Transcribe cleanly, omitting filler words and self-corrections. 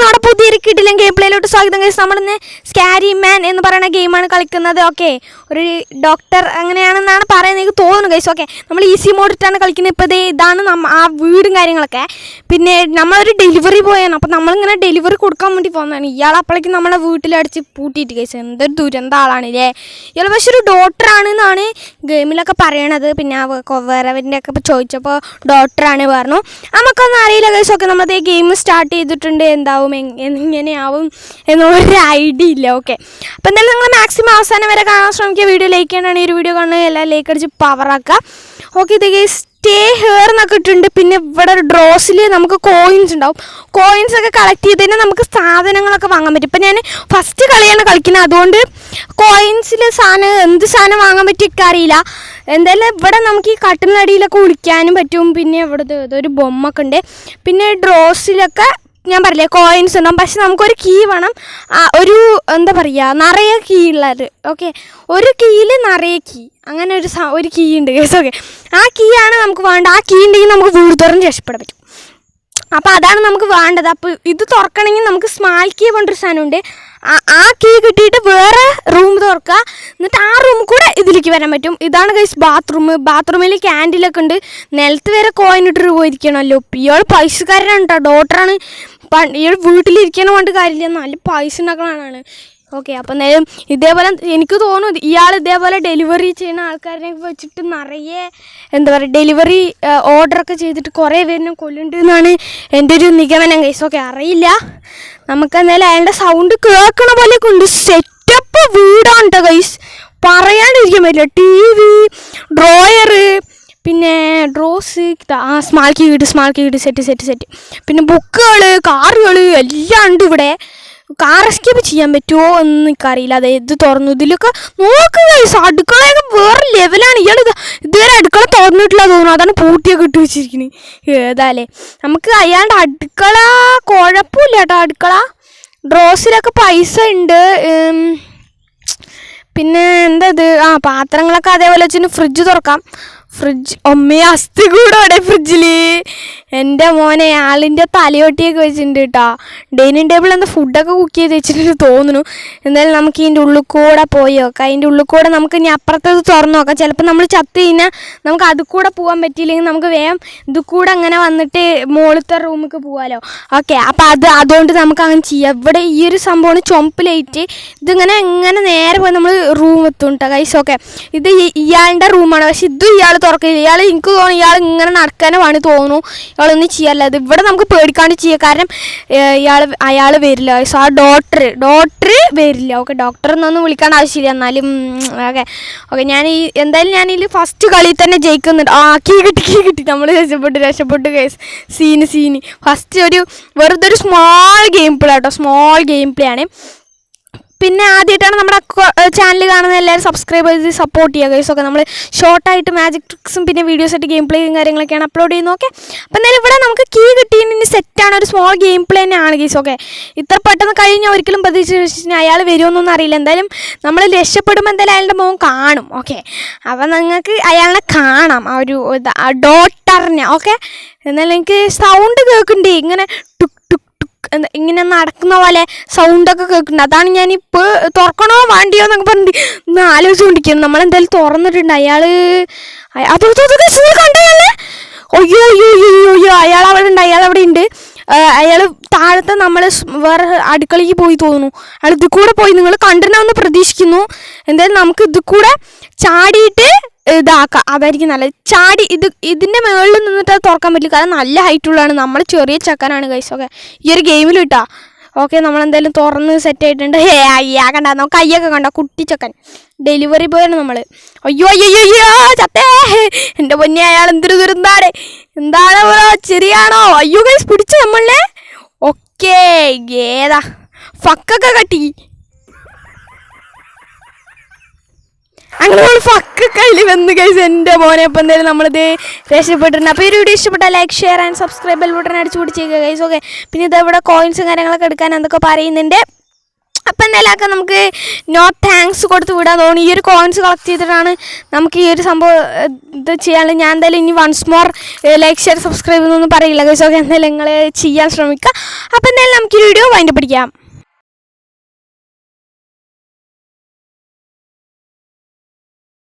നമ്മുടെ പുതിയൊരു കിടിലൻ ഗെയിം പ്ലേയിലോട്ട് സ്വാഗതം ഗൈസ്. നമ്മളിന്ന് സ്കാരി മാൻ എന്ന് പറയുന്ന ഗെയിമാണ് കളിക്കുന്നത്. ഓക്കെ, ഒരു ഡോക്ടർ അങ്ങനെയാണെന്നാണ് പറയുന്നത്, എനിക്ക് തോന്നുന്നു ഗൈസ്. ഓക്കെ, നമ്മൾ ഈസി മോഡിട്ടാണ് കളിക്കുന്നത്. ഇപ്പോൾ ഇതാണ് ആ വീടും കാര്യങ്ങളൊക്കെ. പിന്നെ നമ്മളൊരു ഡെലിവറി ബോയാണ്. അപ്പോൾ നമ്മളിങ്ങനെ ഡെലിവറി കൊടുക്കാൻ വേണ്ടി പോകുന്നതാണ്. ഇയാൾ അപ്പോഴേക്കും നമ്മളെ വീട്ടിലടിച്ച് പൂട്ടിയിട്ട് ഗൈസ്. എന്തൊരു ദുരന്ത ആളാണില്ലേ ഇയാൾ. പക്ഷെ ഒരു ഡോക്ടറാണെന്നാണ് ഗെയിമിലൊക്കെ പറയണത്. പിന്നെ വേറെവൻ്റെ ഒക്കെ ചോദിച്ചപ്പോൾ ഡോക്ടറാണ് പറഞ്ഞു. നമുക്കൊന്നും അറിയില്ല ഗൈസ്. ഓക്കെ, നമ്മളത് ഗെയിം സ്റ്റാർട്ട് ചെയ്തിട്ടുണ്ട്. എന്താവും എങ്ങനെയാവും എന്നൊരു ഐഡിയ ഇല്ല. ഓക്കെ, അപ്പോൾ എന്തായാലും നിങ്ങൾ മാക്സിമം അവസാനം വരെ കാണാൻ ശ്രമിക്കുക. വീഡിയോ ലൈക്ക് ചെയ്യണമെങ്കിൽ ഈ ഒരു വീഡിയോ കാണുന്നത് എല്ലാം ലൈക്ക് അടിച്ച് പവറാക്കുക. ഓക്കെ, ഇത് സ്റ്റേ ഹെയർ എന്നൊക്കെ ഇട്ടുണ്ട്. പിന്നെ ഇവിടെ ഡ്രോസിൽ നമുക്ക് കോയിൻസ് ഉണ്ടാവും. കോയിൻസൊക്കെ കളക്ട് ചെയ്ത് തന്നെ നമുക്ക് സാധനങ്ങളൊക്കെ വാങ്ങാൻ പറ്റും. ഇപ്പം ഞാൻ ഫസ്റ്റ് കളിയാണ് കളിക്കുന്നത്, അതുകൊണ്ട് കോയിൻസിൽ എന്ത് സാധനം വാങ്ങാൻ പറ്റിയൊക്കെ അറിയില്ല. എന്തായാലും ഇവിടെ നമുക്ക് ഈ കട്ടിലിനടിയിലൊക്കെ വിളിക്കാനും പറ്റും. പിന്നെ ഇവിടെ ഒരു ബൊമ്മൊക്കെ ഉണ്ട്. പിന്നെ ഡ്രോസിലൊക്കെ ഞാൻ പറയില്ലേ കോയിൻസ് ഉണ്ടാവും. പക്ഷെ നമുക്കൊരു കീ വേണം. ഒരു എന്താ പറയുക, നിറയെ കീ ഉള്ളത്. ഓക്കെ, ഒരു കീയിൽ നിറയെ കീ, അങ്ങനെ ഒരു കീ ഉണ്ട് കേസ്. ഓക്കെ, ആ കീ ആണ് നമുക്ക് വേണ്ട. ആ കീ ഉണ്ടെങ്കിൽ നമുക്ക് വീട് തുറന്ന് രക്ഷപ്പെടാൻ പറ്റും. അപ്പോൾ അതാണ് നമുക്ക് വേണ്ടത്. അപ്പോൾ ഇത് തുറക്കണമെങ്കിൽ നമുക്ക് സ്മാൾ കീ കൊണ്ടൊരു സാധനമുണ്ട്. ആ കീ കിട്ടിയിട്ട് വേറെ റൂം തുറക്കുക, എന്നിട്ട് ആ റൂം കൂടെ ഇതിലേക്ക് വരാൻ പറ്റും. ഇതാണ് ഗൈസ് ബാത്റൂം. ബാത്റൂമിൽ ക്യാൻഡിലൊക്കെ ഉണ്ട്. നിലത്ത് വരെ കോയിൻ ഇട്ടിട്ട് പോയിരിക്കണമല്ലോ. ഇയാൾ പൈസക്കാരനാണ് കേട്ടോ, ഡോക്ടറാണ്. ഇയാൾ വീട്ടിലിരിക്കണ കൊണ്ട് കാര്യമില്ല, നല്ല പൈസ ഉണ്ടാക്കണതാണ്. ഓക്കെ, അപ്പം എന്തായാലും ഇതേപോലെ എനിക്ക് തോന്നുന്നു ഇയാൾ ഇതേപോലെ ഡെലിവറി ചെയ്യുന്ന ആൾക്കാരെ വെച്ചിട്ട് നിറയെ എന്താ പറയുക ഡെലിവറി ഓർഡറൊക്കെ ചെയ്തിട്ട് കുറേ പേരിനെ കൊല്ലുന്നുണ്ട് എന്നാണ് എൻ്റെ ഒരു നിഗമനം ഗൈസ്. ഓക്കെ, അറിയില്ല. നമുക്ക് എന്തായാലും അയാളുടെ സൗണ്ട് കേൾക്കണ പോലെയൊക്കെ ഉണ്ട്. സെറ്റപ്പ് വീടാണ് കേട്ടോ ഗൈസ്, പറയാണ്ടിരിക്കാൻ പറ്റില്ല. TV, ഡ്രോയർ, പിന്നെ ഡ്രോസ്, സ്മാൾ കീ കിട്ട് സെറ്റ്. പിന്നെ ബുക്കുകൾ, കാറുകൾ എല്ലാം ഉണ്ട് ഇവിടെ. കാർ എസ്കേപ്പ് ചെയ്യാൻ പറ്റുമോ എന്ന് എനിക്കറിയില്ല. അത് ഇത് തുറന്നു. ഇതിലൊക്കെ നോക്കുക ഗൈസ്, അടുക്കളയൊക്കെ വേറെ ലെവലാണ്. ഇതുവരെ അടുക്കള തുറന്നിട്ടില്ല തോന്നുന്നു, അതാണ് പൂട്ടിയൊക്കെ ഇട്ട് വെച്ചിരിക്കുന്നത്. ഏതായാലേ നമുക്ക് അയാളുടെ അടുക്കള കുഴപ്പമില്ല കേട്ടോ. അടുക്കള ഡ്രോസിലൊക്കെ പൈസ ഉണ്ട്. പിന്നെ എന്താ ഇത്, പാത്രങ്ങളൊക്കെ അതേപോലെ വെച്ചിട്ട് ഫ്രിഡ്ജ് തുറക്കാം. അമ്മയെ അസ്ഥി കൂടെ അവിടെ ഫ്രിഡ്ജിൽ. എൻ്റെ മോനെ ആളിൻ്റെ തലയൊട്ടിയൊക്കെ വെച്ചിട്ടുണ്ട് കേട്ടോ. ഡൈനിങ് ടേബിൾ എന്താ ഫുഡൊക്കെ കുക്ക് ചെയ്ത് വെച്ചിട്ട് തോന്നുന്നു. എന്തായാലും നമുക്ക് ഇതിൻ്റെ ഉള്ളിൽ കൂടെ പോയി നോക്കാം. അതിൻ്റെ ഉള്ളിൽ കൂടെ നമുക്ക് ഇനി അപ്പുറത്തത് തുറന്ന് നോക്കാം. ചിലപ്പോൾ നമ്മൾ ചത്ത് കഴിഞ്ഞാൽ നമുക്ക് അത് കൂടെ പോകാൻ പറ്റിയില്ലെങ്കിൽ നമുക്ക് വേഗം ഇത് കൂടെ അങ്ങനെ വന്നിട്ട് മുകളിലത്തെ റൂമിലേക്ക് പോകാമല്ലോ. ഓക്കെ, അപ്പോൾ അതുകൊണ്ട് നമുക്ക് അങ്ങനെ ചെയ്യാം. ഇവിടെ ഈ ഒരു സംഭവമാണ് ചുമപ്പിലേറ്റ്. ഇങ്ങനെ നേരെ പോയി നമ്മൾ റൂം എത്തും കേട്ടോ ഗൈസ്. ഓക്കെ, ഇത് ഇയാളുടെ റൂമാണ്. പക്ഷെ ഇതും ഇയാൾ തുറക്കില്ല. എനിക്ക് തോന്നുന്നു ഇയാൾ ഇങ്ങനെ നടക്കാനേ വേണ്ടി തോന്നുന്നു. ഇയാളൊന്നും ചെയ്യാല്ല. അത് ഇവിടെ നമുക്ക് പേടിക്കാണ്ട് ചെയ്യാം, കാരണം അയാൾ വരില്ല. ആ ഡോക്ടർ വരില്ല. ഓക്കെ, ഡോക്ടർ എന്നൊന്നും വിളിക്കേണ്ട ആവശ്യമില്ല. എന്നാലും ഓക്കെ, എന്തായാലും ഞാനിതിൽ ഫസ്റ്റ് കളിയിൽ തന്നെ ജയിക്കുന്നുണ്ട്. കീ കിട്ടി നമ്മൾ രക്ഷപ്പെട്ടു കേസ്. സീന് ഫസ്റ്റ് വെറുതെ ഒരു സ്മോൾ ഗെയിം പ്ലേ കേട്ടോ. സ്മോൾ ഗെയിം പ്ലേ ആണ്. പിന്നെ ആദ്യമായിട്ടാണ് നമ്മുടെ ചാനൽ കാണുന്നത് എല്ലാവരും സബ്സ്ക്രൈബ് ചെയ്ത് സപ്പോർട്ട് ചെയ്യുക ഗൈസ്. ഒക്കെ നമ്മൾ ഷോർട്ടായിട്ട് മാജിക് ട്രിക്സും പിന്നെ വീഡിയോസായിട്ട് ഗെയിം പ്ലേയും കാര്യങ്ങളൊക്കെയാണ് അപ്ലോഡ് ചെയ്യുന്നത്. ഓക്കെ, അപ്പം എന്തായാലും ഇവിടെ നമുക്ക് കീ കിട്ടിയതിന് സെറ്റാണ്. ഒരു സ്മോൾ ഗെയിം പ്ലേ തന്നെയാണ് ഗൈസ്. ഓക്കെ, ഇത്ര പെട്ടെന്ന് കഴിഞ്ഞാൽ ഒരിക്കലും പ്രതീക്ഷിച്ച് അയാൾ വരുമെന്നൊന്നും അറിയില്ല. എന്തായാലും നമ്മൾ രക്ഷപ്പെടുമ്പോൾ എന്തായാലും അയാളുടെ മുഖം കാണും. ഓക്കെ, അപ്പം നിങ്ങൾക്ക് അയാളെ കാണാം, ആ ഒരു ഡോക്ടറിനെ. ഓക്കെ, എന്നാലും എനിക്ക് സൗണ്ട് കേൾക്കുന്നുണ്ട്, ഇങ്ങനെ നടക്കുന്ന പോലെ സൗണ്ടൊക്കെ കേൾക്കുന്നുണ്ട്. അതാണ് ഞാനിപ്പോൾ തുറക്കണോ വേണ്ടിയോ എന്നൊക്കെ പറഞ്ഞിട്ട് ആലോചിച്ചുകൊണ്ടിരിക്കുന്നത്. നമ്മളെന്തായാലും തുറന്നിട്ടുണ്ട്. അയാൾ കണ്ടല്ലേ, അയ്യോ അയാൾ അവിടെ ഉണ്ട്. അയാൾ താഴത്തെ നമ്മൾ വേറെ അടുക്കളയ്ക്ക് പോയി തോന്നുന്നു. അയാൾ ഇതിൽ കൂടെ പോയി. നിങ്ങൾ കണ്ടിട്ടുണ്ടാവുമെന്ന് പ്രതീക്ഷിക്കുന്നു. എന്തായാലും നമുക്ക് ഇതിൽ കൂടെ ചാടിയിട്ട് ഇതാക്കാം, അതായിരിക്കും നല്ലത്. ഇതിൻ്റെ മുകളിൽ നിന്നിട്ട് അത് തുറക്കാൻ പറ്റില്ല, കാരണം നല്ല ഹൈറ്റുള്ളതാണ്. നമ്മൾ ചെറിയ ചക്കനാണ് ഗൈസ്. ഓക്കെ, ഈ ഒരു ഗെയിമിൽ കിട്ടാ. ഓക്കെ, നമ്മളെന്തായാലും തുറന്ന് സെറ്റ് ആയിട്ടുണ്ട്. കണ്ട, നമുക്ക് കയ്യൊക്കെ കണ്ട, കുട്ടിച്ചക്കൻ ഡെലിവറി ബോയാണ് നമ്മൾ. അയ്യോ ചത്തേ, എൻ്റെ പൊന്നെ, അയാൾ എന്തൊരു ദുരന്താണ്. എന്താണ് ശരിയാണോ? അയ്യോ ഗൈസ്, പിടിച്ചു നമ്മളെ. ഓക്കെ, ഏതാ ഫക്കൊക്കെ കട്ടി. അങ്ങനെ ഫക്ക് കയ്യിൽ വന്ന് ഗൈസ് എൻ്റെ മോനെ. അപ്പം എന്തായാലും നമ്മളിത് രക്ഷപ്പെട്ടിട്ടുണ്ട്. അപ്പോൾ ഈ വീഡിയോ ഇഷ്ടപ്പെട്ടാൽ like, share and subscribe bell button അടിച്ചു പിടിച്ചേക്കുക ഗൈസ്. ഓക്കെ, പിന്നെ ഇതെവിടെ കോയിൻസും കാര്യങ്ങളൊക്കെ എടുക്കാൻ എന്തൊക്കെ പറയുന്നുണ്ട്. അപ്പം എന്തായാലും നമുക്ക് നോ താങ്ക്സ് കൊടുത്ത് വിടാൻ തോന്നി. ഈ ഒരു കോയിൻസ് കളക്ട് ചെയ്തിട്ടാണ് നമുക്ക് ഈ ഒരു സംഭവം ഇത് ചെയ്യാനുള്ളത്. ഞാൻ എന്തായാലും ഇനി once more like share subscribe എന്നൊന്നും പറയില്ല ഗൈസ്. ഓക്കെ, എന്തായാലും നിങ്ങൾ ചെയ്യാൻ ശ്രമിക്കുക. അപ്പോൾ എന്തായാലും നമുക്കൊരു വീഡിയോ വൈൻഡപ്പ് പിടിക്കാം.